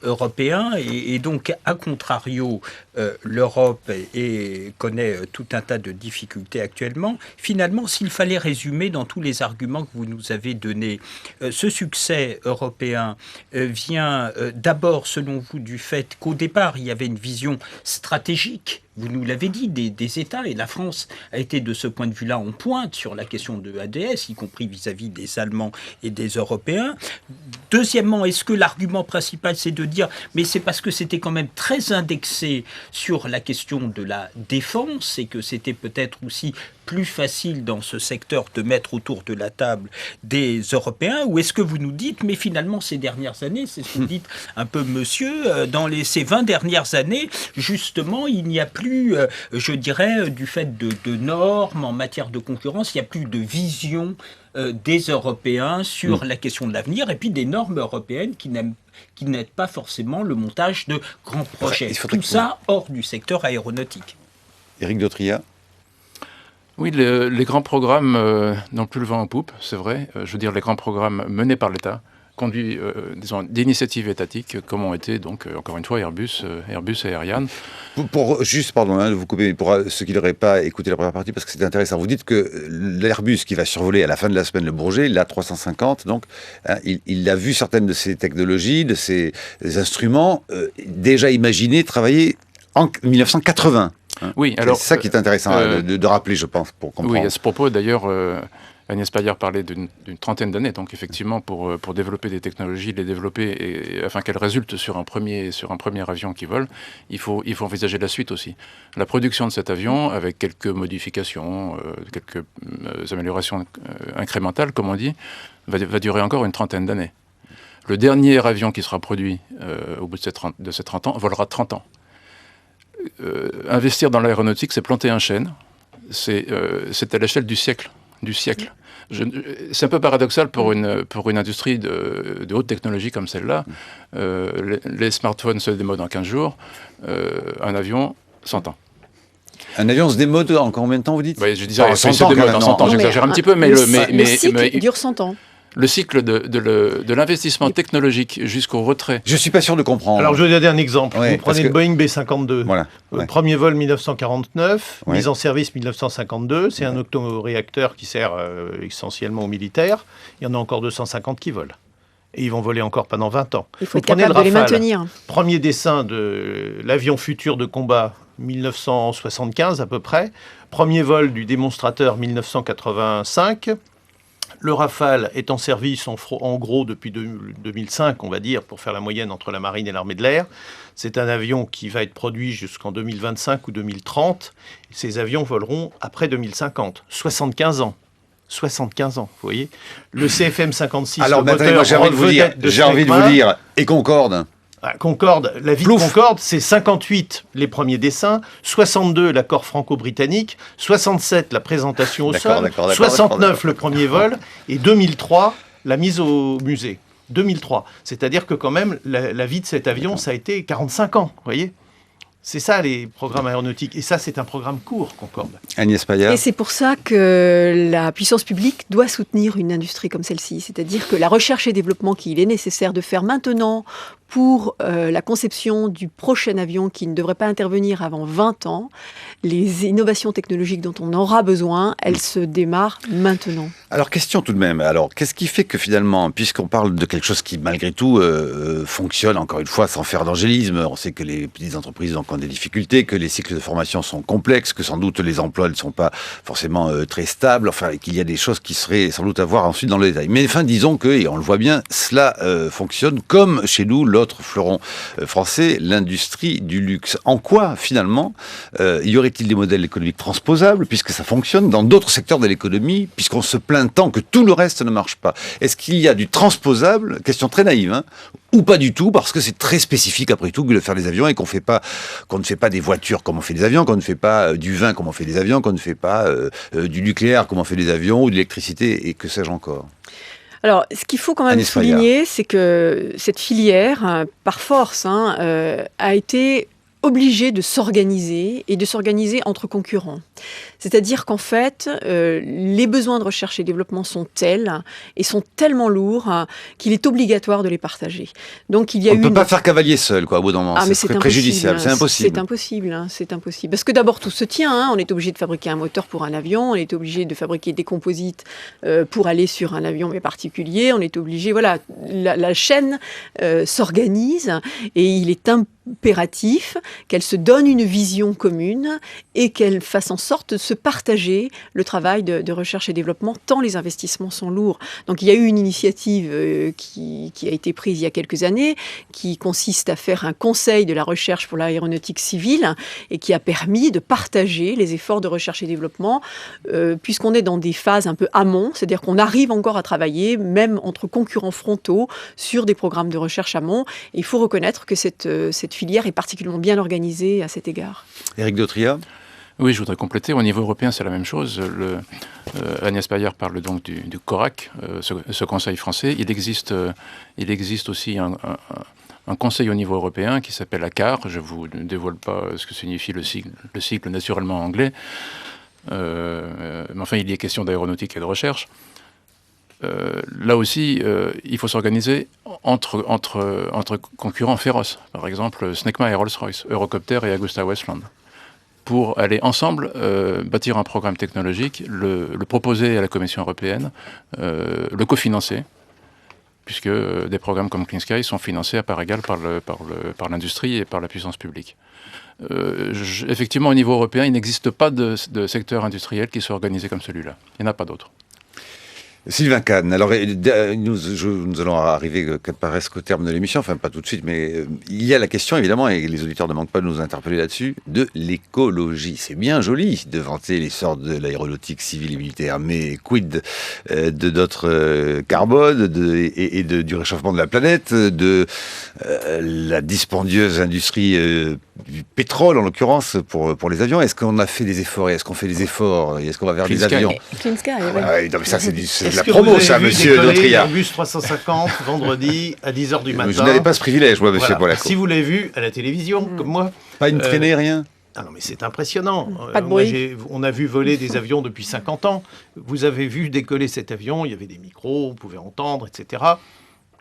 européen. Et donc, à contrario, l'Europe connaît tout un tas de difficultés actuellement. Finalement, s'il fallait résumer dans tous les arguments que vous nous avez donnés, ce succès européen vient d'abord, selon vous, du fait qu'au départ, il y avait une vision stratégique. Vous nous l'avez dit, des États, et la France a été de ce point de vue-là en pointe sur la question de ADS, y compris vis-à-vis des Allemands et des Européens. Deuxièmement, est-ce que l'argument principal, c'est de dire, mais c'est parce que c'était quand même très indexé sur la question de la défense, et que c'était peut-être aussi plus facile dans ce secteur de mettre autour de la table des Européens, ou est-ce que vous nous dites, mais finalement ces dernières années, c'est ce que vous dites un peu monsieur, dans ces 20 dernières années, justement, il n'y a plus, je dirais, du fait de normes en matière de concurrence, il n'y a plus de vision des Européens sur la question de l'avenir, et puis des normes européennes qui n'aident pas forcément le montage de grands projets. Tout ça hors du secteur aéronautique. Éric de Tria. Oui, les grands programmes n'ont plus le vent en poupe, c'est vrai. Je veux dire, les grands programmes menés par l'État, conduits, disons, d'initiatives étatiques, comme ont été, donc, encore une fois, Airbus et Ariane. Juste, pardon de vous couper, pour ceux qui n'auraient pas écouté la première partie, parce que c'était intéressant, vous dites que l'Airbus qui va survoler à la fin de la semaine le Bourget, l'A350, donc, il a vu certaines de ces technologies, de ces instruments, déjà imaginés, travaillés en 1980. Oui, alors c'est ça qui est intéressant de rappeler, je pense, pour comprendre. Oui, à ce propos, d'ailleurs, Agnès Paillard parlait d'une trentaine d'années, donc effectivement, pour développer des technologies, les développer, afin qu'elles résultent sur un premier avion qui vole, il faut envisager la suite aussi. La production de cet avion, avec quelques modifications, quelques améliorations incrémentales, comme on dit, va durer encore une trentaine d'années. Le dernier avion qui sera produit au bout de ces 30 ans volera 30 ans. Investir dans l'aéronautique, c'est planter un chêne. C'est à l'échelle du siècle. C'est un peu paradoxal pour une industrie de haute technologie comme celle-là. Les smartphones se démodent en 15 jours. Un avion, 100 ans. Un avion se démode en combien de temps, vous dites ? Oui, je disais, 100 ans, dans 100 ans, j'exagère un petit peu, mais le cycle dure 100 ans. Le cycle de l'investissement technologique jusqu'au retrait. Je ne suis pas sûr de comprendre. Alors, je vais donner un exemple. Vous prenez le Boeing B-52. Voilà. Premier vol 1949, mise en service 1952. C'est un autoréacteur qui sert essentiellement aux militaires. Il y en a encore 250 qui volent. Et ils vont voler encore pendant 20 ans. Il faut être capable de les maintenir. Premier dessin de l'avion futur de combat, 1975 à peu près. Premier vol du démonstrateur, 1985. Le Rafale est en service en gros depuis 2005, on va dire, pour faire la moyenne entre la marine et l'armée de l'air. C'est un avion qui va être produit jusqu'en 2025 ou 2030. Ces avions voleront après 2050, 75 ans. 75 ans, vous voyez. Le CFM 56, Alors, le maintenant, moteur j'ai envie de vous dire, et Concorde. Concorde, la vie Plouf. de Concorde, c'est 58 les premiers dessins, 62 l'accord franco-britannique, 67 la présentation au sol, 69 le premier vol, et 2003 la mise au musée. 2003. C'est-à-dire que quand même, la vie de cet avion, ça a été 45 ans, vous voyez. C'est ça les programmes aéronautiques. Et ça, c'est un programme court, Concorde. Agnès Paillard. Et c'est pour ça que la puissance publique doit soutenir une industrie comme celle-ci. C'est-à-dire que la recherche et développement qu'il est nécessaire de faire maintenant pour la conception du prochain avion qui ne devrait pas intervenir avant 20 ans, les innovations technologiques dont on aura besoin, elles se démarrent maintenant. Alors, question tout de même. Alors, qu'est-ce qui fait que finalement, puisqu'on parle de quelque chose qui, malgré tout, fonctionne, encore une fois, sans faire d'angélisme, on sait que les petites entreprises ont des difficultés, que les cycles de formation sont complexes, que sans doute les emplois ne sont pas forcément très stables, enfin, qu'il y a des choses qui seraient sans doute à voir ensuite dans le détail. Mais enfin, disons que, et on le voit bien, cela fonctionne comme chez nous, l'autre fleuron français, l'industrie du luxe. En quoi, finalement, y aurait-il des modèles économiques transposables, puisque ça fonctionne dans d'autres secteurs de l'économie, puisqu'on se plaint tant que tout le reste ne marche pas? Est-ce qu'il y a du transposable, question très naïve, hein, ou pas du tout, parce que c'est très spécifique après tout que de faire des avions et qu'on ne fait pas des voitures comme on fait des avions, qu'on ne fait pas du vin comme on fait des avions, qu'on ne fait pas du nucléaire comme on fait des avions, ou de l'électricité, et que sais-je encore. Alors, ce qu'il faut quand même souligner, c'est que cette filière, par force, a été obligée de s'organiser et de s'organiser entre concurrents. C'est-à-dire qu'en fait, les besoins de recherche et développement sont tels et sont tellement lourds qu'il est obligatoire de les partager. Donc, il y a on ne peut pas faire cavalier seul, quoi, au bout d'un moment. Mais c'est préjudiciable, c'est impossible. C'est impossible. Parce que d'abord, tout se tient. On est obligé de fabriquer un moteur pour un avion, on est obligé de fabriquer des composites pour aller sur un avion mais particulier, on est obligé... Voilà, la chaîne s'organise et il est impératif qu'elle se donne une vision commune et qu'elle fasse en sorte de se partager le travail de recherche et développement, tant les investissements sont lourds. Donc il y a eu une initiative qui a été prise il y a quelques années, qui consiste à faire un conseil de la recherche pour l'aéronautique civile et qui a permis de partager les efforts de recherche et développement, puisqu'on est dans des phases un peu amont, c'est-à-dire qu'on arrive encore à travailler, même entre concurrents frontaux, sur des programmes de recherche amont. Et il faut reconnaître que cette filière est particulièrement bien organisée à cet égard. Éric Dautria. Oui, je voudrais compléter. Au niveau européen, c'est la même chose. Agnès Paillard parle donc du CORAC, ce conseil français. Il existe aussi un conseil au niveau européen qui s'appelle ACAR. Je ne vous dévoile pas ce que signifie le cycle naturellement anglais. Mais enfin, il y est question d'aéronautique et de recherche. Là aussi, il faut s'organiser entre concurrents féroces. Par exemple, Snecma et Rolls-Royce, Eurocopter et AgustaWestland. Pour aller ensemble bâtir un programme technologique, le proposer à la Commission européenne, le cofinancer, puisque des programmes comme Clean Sky sont financés à part égale par l'industrie et par la puissance publique. Effectivement, au niveau européen, il n'existe pas de secteur industriel qui soit organisé comme celui-là. Il n'y en a pas d'autre. Sylvain Kahn, alors nous allons arriver presque au terme de l'émission, enfin pas tout de suite, mais il y a la question évidemment, et les auditeurs ne manquent pas de nous interpeller là-dessus, de l'écologie. C'est bien joli de vanter l'essor de l'aéronautique civile et militaire, mais quid de notre carbone et du réchauffement de la planète, de la dispendieuse industrie du pétrole en l'occurrence pour les avions. Est-ce qu'on a fait des efforts et est-ce qu'on fait des efforts et est-ce qu'on va vers des avions? Clean Sky, non, mais ça c'est de la promo, ça, monsieur Dautria. Airbus 350 vendredi à 10h du matin. Je n'avais pas ce privilège, moi, monsieur Polaco. Si vous l'avez vu à la télévision, comme moi. Pas une traînée, rien? Ah non, mais c'est impressionnant. Pas de bruit. On a vu voler des avions depuis 50 ans. Vous avez vu décoller cet avion, il y avait des micros, on pouvait entendre, etc.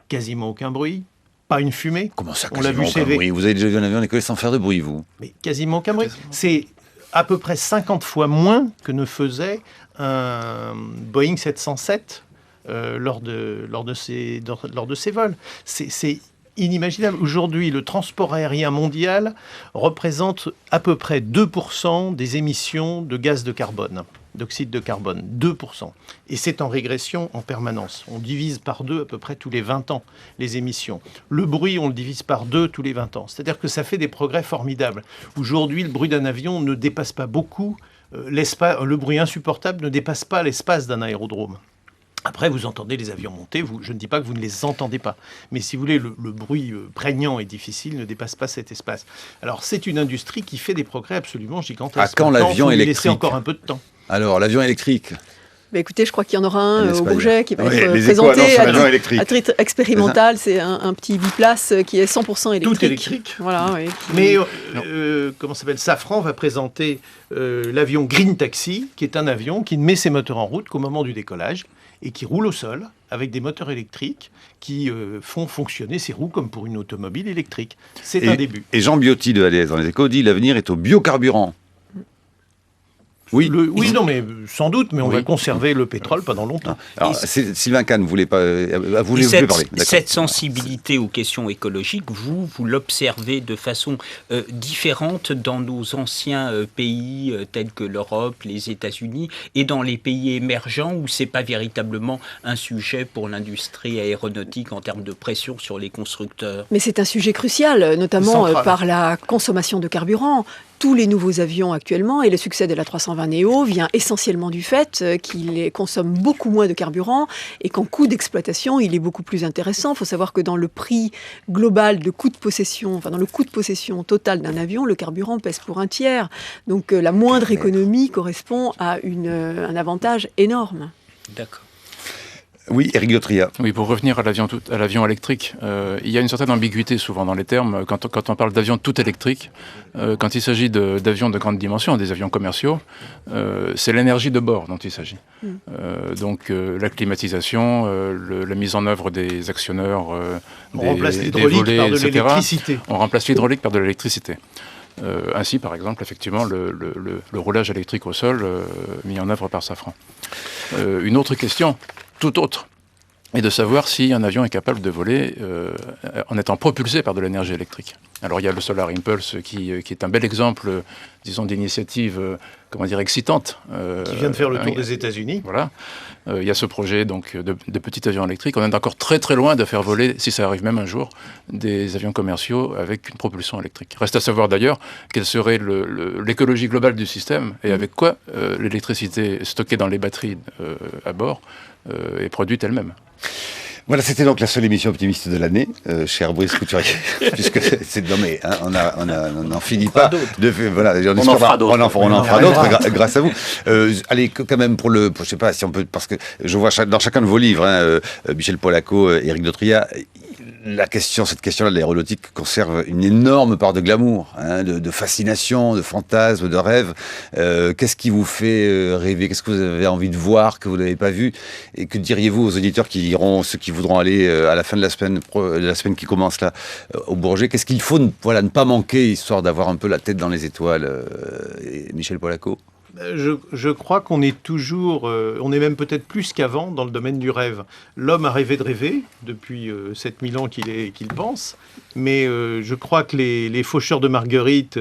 Quasiment aucun bruit. Pas une fumée. Comment ça, on l'a vu aucun bruit? Vous avez déjà vu un avion décoller sans faire de bruit, vous? Mais quasiment aucun bruit. C'est à peu près 50 fois moins que ne faisait un Boeing 707 lors de ses vols. C'est inimaginable. Aujourd'hui, le transport aérien mondial représente à peu près 2% des émissions de gaz de carbone, d'oxyde de carbone, 2%. Et c'est en régression en permanence. On divise par 2 à peu près tous les 20 ans les émissions. Le bruit, on le divise par 2 tous les 20 ans. C'est-à-dire que ça fait des progrès formidables. Aujourd'hui, le bruit d'un avion ne dépasse pas beaucoup le bruit insupportable ne dépasse pas l'espace d'un aérodrome. Après, vous entendez les avions monter, je ne dis pas que vous ne les entendez pas, mais si vous voulez, le bruit prégnant et difficile ne dépasse pas cet espace. Alors, c'est une industrie qui fait des progrès absolument gigantesques. À quand l'avion électrique ? Laisser encore un peu de temps. Alors, l'avion électrique. Bah écoutez, je crois qu'il y en aura un au Bourget qui va Oui, être les présenté à titre expérimental. C'est un petit biplace qui est 100% électrique. Tout électrique. Voilà, oui. Mais comment s'appelle, Safran va présenter l'avion Green Taxi, qui est un avion qui ne met ses moteurs en route qu'au moment du décollage et qui roule au sol avec des moteurs électriques qui font fonctionner ses roues comme pour une automobile électrique. C'est un début. Et Jean Biotti de ADS dans les Échos dit l'avenir est au biocarburant. Oui. Oui, non, mais sans doute, mais on va conserver le pétrole pendant longtemps. Alors, Sylvain Kahn, vous voulez parler. Cette sensibilité aux questions écologiques, vous l'observez de façon différente dans nos anciens pays tels que l'Europe, les États-Unis, et dans les pays émergents où c'est pas véritablement un sujet pour l'industrie aéronautique en termes de pression sur les constructeurs. Mais c'est un sujet crucial, notamment par la consommation de carburant. Tous les nouveaux avions actuellement, et le succès de l'A320 Neo vient essentiellement du fait qu'il consomme beaucoup moins de carburant et qu'en coût d'exploitation, il est beaucoup plus intéressant. Il faut savoir que dans le prix global de coût de possession, enfin dans le coût de possession total d'un avion, le carburant pèse pour un tiers. Donc la moindre économie correspond à un avantage énorme. D'accord. Oui, Éric Gautria. Oui, pour revenir à l'avion électrique, il y a une certaine ambiguïté souvent dans les termes. Quand on parle d'avion tout électrique, quand il s'agit d'avions de grande dimension, des avions commerciaux, c'est l'énergie de bord dont il s'agit. Donc la climatisation, la mise en œuvre des actionneurs, on remplace l'hydraulique par de l'électricité. On remplace l'hydraulique par de l'électricité. Ainsi, par exemple, effectivement, le roulage électrique au sol mis en œuvre par Safran. Une autre question, tout autre, est de savoir si un avion est capable de voler en étant propulsé par de l'énergie électrique. Alors il y a le Solar Impulse qui est un bel exemple, disons, d'initiative, excitante. Qui vient de faire le tour des États-Unis. Voilà. Il y a ce projet donc de petits avions électriques. On est encore très très loin de faire voler, si ça arrive même un jour, des avions commerciaux avec une propulsion électrique. Reste à savoir d'ailleurs quelle serait l'écologie globale du système et avec quoi l'électricité stockée dans les batteries à bord est produite elle-même. Voilà, c'était donc la seule émission optimiste de l'année, cher Brice Couturier, puisque on n'en finit pas. On en fera d'autres grâce à vous. Allez, quand même je sais pas si on peut, parce que je vois dans chacun de vos livres, Michel Polacco, Éric Dautria, cette question-là de l'aéronautique conserve une énorme part de glamour, de fascination, de fantasme, de rêve. Qu'est-ce qui vous fait rêver ? Qu'est-ce que vous avez envie de voir que vous n'avez pas vu ? Et que diriez-vous aux auditeurs ceux qui voudront aller à la fin de la semaine qui commence là au Bourget ? Qu'est-ce qu'il faut ne pas manquer, histoire d'avoir un peu la tête dans les étoiles, Michel Polacco ? Je crois qu'on est toujours, on est même peut-être plus qu'avant dans le domaine du rêve. L'homme a rêvé de rêver depuis 7000 ans qu'il pense, mais je crois que les faucheurs de marguerite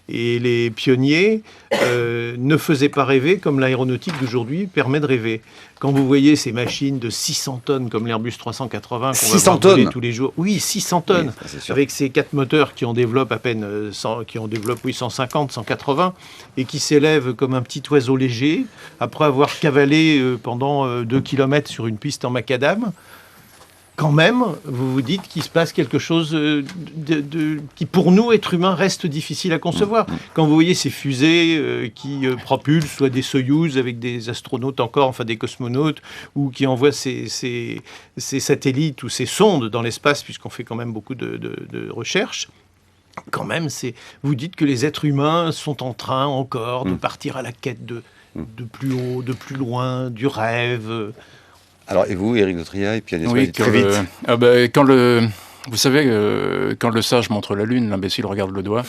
et les pionniers ne faisaient pas rêver comme l'aéronautique d'aujourd'hui permet de rêver. Quand vous voyez ces machines de 600 tonnes comme l'Airbus 380 qu'on va voir voler tous les jours, oui, 600 tonnes, oui, avec ces 4 moteurs qui en développent à peine 150, 180 et qui s'élèvent comme un petit oiseau léger après avoir cavalé pendant 2 km sur une piste en macadam. Quand même, vous vous dites qu'il se passe quelque chose qui, pour nous, êtres humains, reste difficile à concevoir. Quand vous voyez ces fusées qui propulsent, soit des Soyouz avec des astronautes des cosmonautes, ou qui envoient ces satellites ou ces sondes dans l'espace, puisqu'on fait quand même beaucoup de recherches, quand même, vous dites que les êtres humains sont en train encore de partir à la quête de plus haut, de plus loin, du rêve. Alors, et vous, Éric Dautria, et puis oui, très vite. Vous savez, quand le sage montre la Lune, l'imbécile regarde le doigt.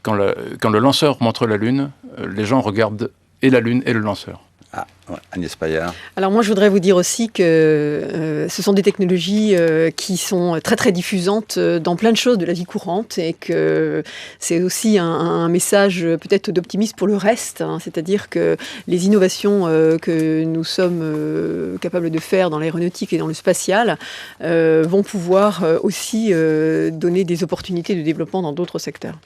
Quand le lanceur montre la Lune, les gens regardent et la Lune et le lanceur. Ah, ouais. Agnès Paillard. Alors moi, je voudrais vous dire aussi que ce sont des technologies qui sont très très diffusantes dans plein de choses de la vie courante et que c'est aussi un message peut-être d'optimisme pour le reste, c'est-à-dire que les innovations que nous sommes capables de faire dans l'aéronautique et dans le spatial vont pouvoir aussi donner des opportunités de développement dans d'autres secteurs.